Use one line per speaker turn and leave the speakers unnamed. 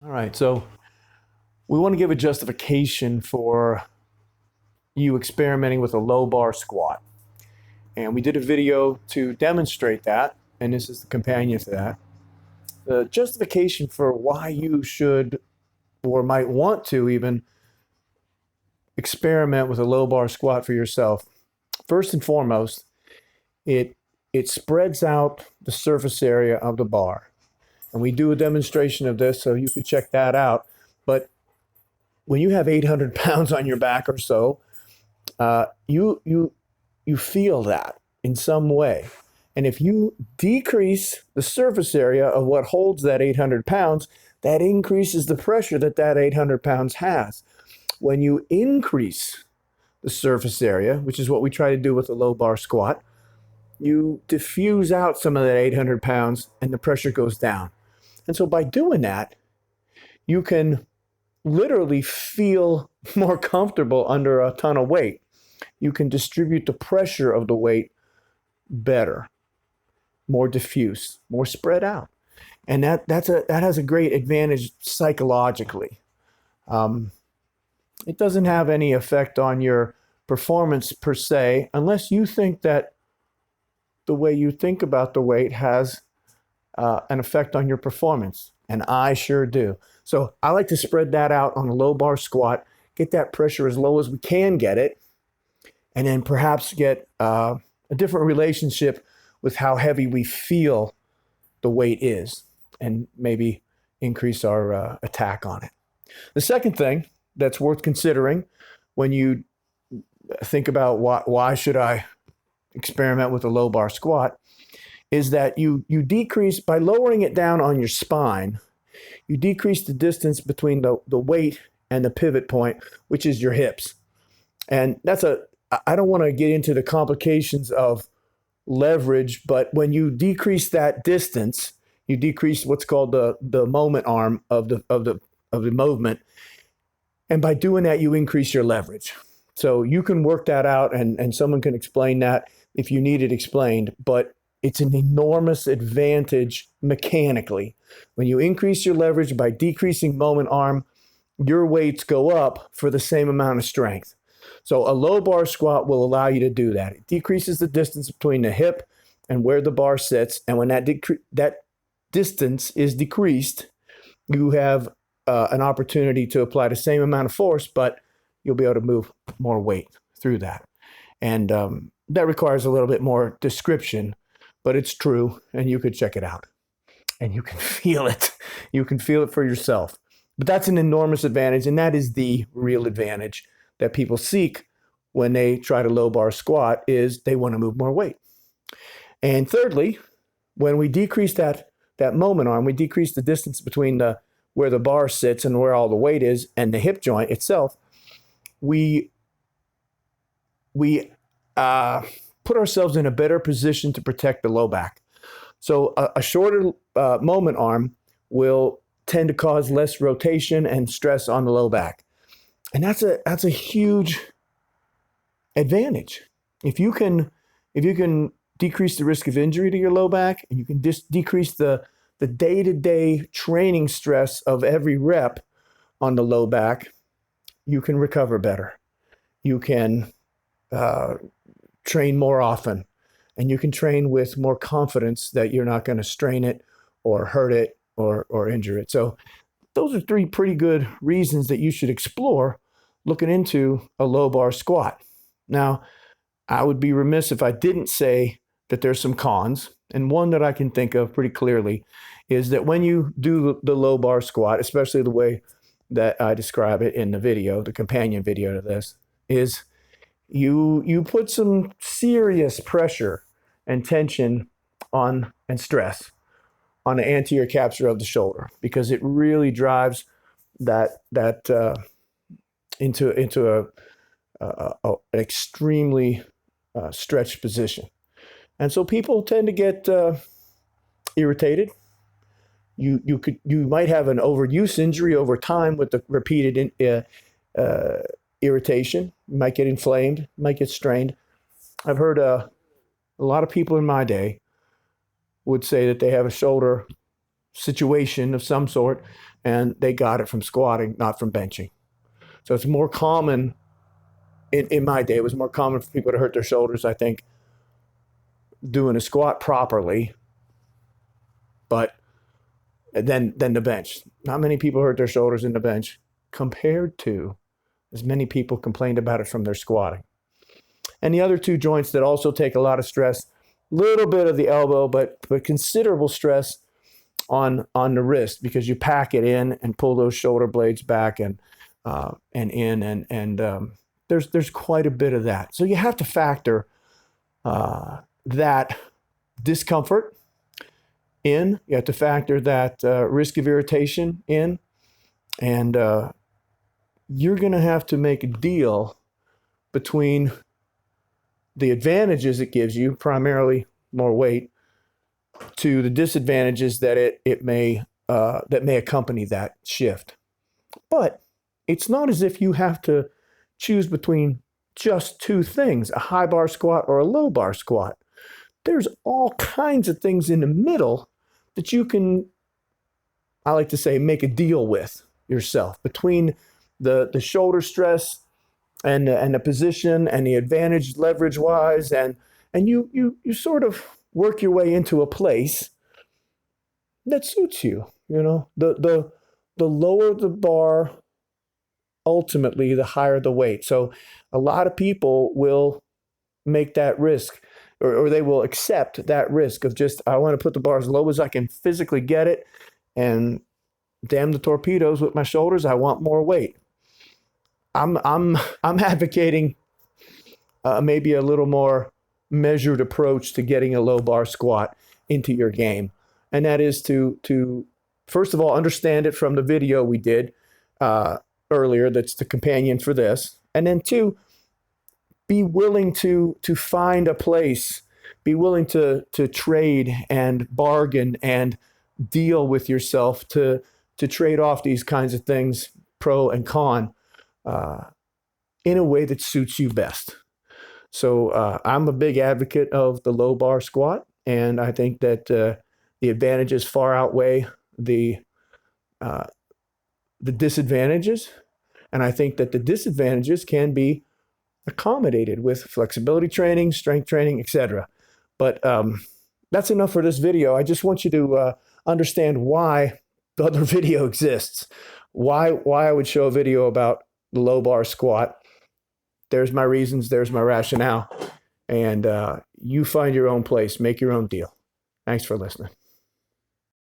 All right, so we want to give a justification for you experimenting with a low bar squat. And we did a video to demonstrate that, and this is the companion to that. The justification for why you should or might want to even experiment with a low bar squat for yourself. First and foremost, it it spreads out the surface area of the bar. And we do a demonstration of this, so you could check that out. But when you have 800 pounds on your back or so, you feel that in some way. And if you decrease the surface area of what holds that 800 pounds, that increases the pressure that that 800 pounds has. When you increase the surface area, which is what we try to do with a low bar squat, you diffuse out some of that 800 pounds and the pressure goes down. And so by doing that, you can literally feel more comfortable under a ton of weight. You can distribute the pressure of the weight better, more diffuse, more spread out. And that has a great advantage psychologically. Um, it doesn't have any effect on your performance per se, unless you think that the way you think about the weight has an effect on your performance. And I sure do. So I like to spread that out on a low bar squat, get that pressure as low as we can get it, and then perhaps get a different relationship with how heavy we feel the weight is, and maybe increase our attack on it. The second thing that's worth considering when you think about why should I experiment with a low bar squat is that you decrease by lowering it down on your spine. You decrease the distance between the weight and the pivot point, which is your hips. And I don't want to get into the complications of leverage, but when you decrease that distance, you decrease what's called the moment arm of the movement. And by doing that, you increase your leverage. So you can work that out, and someone can explain that if you need it explained, but it's an enormous advantage mechanically. When you increase your leverage by decreasing moment arm, your weights go up for the same amount of strength. So a low bar squat will allow you to do that. It decreases the distance between the hip and where the bar sits. And when that distance is decreased, you have an opportunity to apply the same amount of force, but you'll be able to move more weight through that. And that requires a little bit more description, but it's true, and you could check it out. And you can feel it. You can feel it for yourself. But that's an enormous advantage, and that is the real advantage that people seek when they try to low bar squat is they want to move more weight. And thirdly, when we decrease that moment arm, we decrease the distance between where the bar sits and where all the weight is and the hip joint itself, we put ourselves in a better position to protect the low back. So a shorter moment arm will tend to cause less rotation and stress on the low back. And that's a huge advantage. If you can decrease the risk of injury to your low back, and you can decrease the day-to-day training stress of every rep on the low back, you can recover better. You can train more often, and you can train with more confidence that you're not going to strain it or hurt it or injure it. So those are three pretty good reasons that you should explore looking into a low bar squat. Now, I would be remiss if I didn't say that there's some cons, and one that I can think of pretty clearly is that when you do the low bar squat, especially the way that I describe it in the video, the companion video to this, is you put some serious pressure and tension on and stress on the anterior capsule of the shoulder, because it really drives that into an extremely stretched position. And so people tend to get irritated. You might have an overuse injury over time with the repeated irritation. You might get inflamed, might get strained. I've heard a lot of people in my day would say that they have a shoulder situation of some sort, and they got it from squatting, not from benching. So it's more common, in my day, it was more common for people to hurt their shoulders, I think, doing a squat properly, but then the bench. Not many people hurt their shoulders in the bench compared to as many people complained about it from their squatting. And the other two joints that also take a lot of stress, little bit of the elbow, but considerable stress on the wrist, because you pack it in and pull those shoulder blades back and in, and there's quite a bit of that. So you have to factor that discomfort in. You have to factor that risk of irritation in, and you're going to have to make a deal between the advantages it gives you, primarily more weight, to the disadvantages that it may accompany that shift. But it's not as if you have to choose between just two things, a high bar squat or a low bar squat. There's all kinds of things in the middle that you can, I like to say, make a deal with yourself, between the shoulder stress and the position and the advantage leverage wise, and you sort of work your way into a place that suits you. You know, the lower the bar, ultimately the higher the weight. So a lot of people will make that risk, or they will accept that risk of just, I want to put the bar as low as I can physically get it, and damn the torpedoes with my shoulders, I want more weight. I'm advocating maybe a little more measured approach to getting a low bar squat into your game, and that is to first of all understand it from the video we did earlier. That's the companion for this, and then two, be willing to find a place, be willing to trade and bargain and deal with yourself to trade off these kinds of things, pro and con, in a way that suits you best. So I'm a big advocate of the low bar squat, and I think that the advantages far outweigh the disadvantages, and I think that the disadvantages can be accommodated with flexibility training, strength training, etc. But that's enough for this video. I just want you to understand why the other video exists, why I would show a video about the low bar squat. There's my reasons, there's my rationale, and you find your own place, make your own deal. Thanks for listening.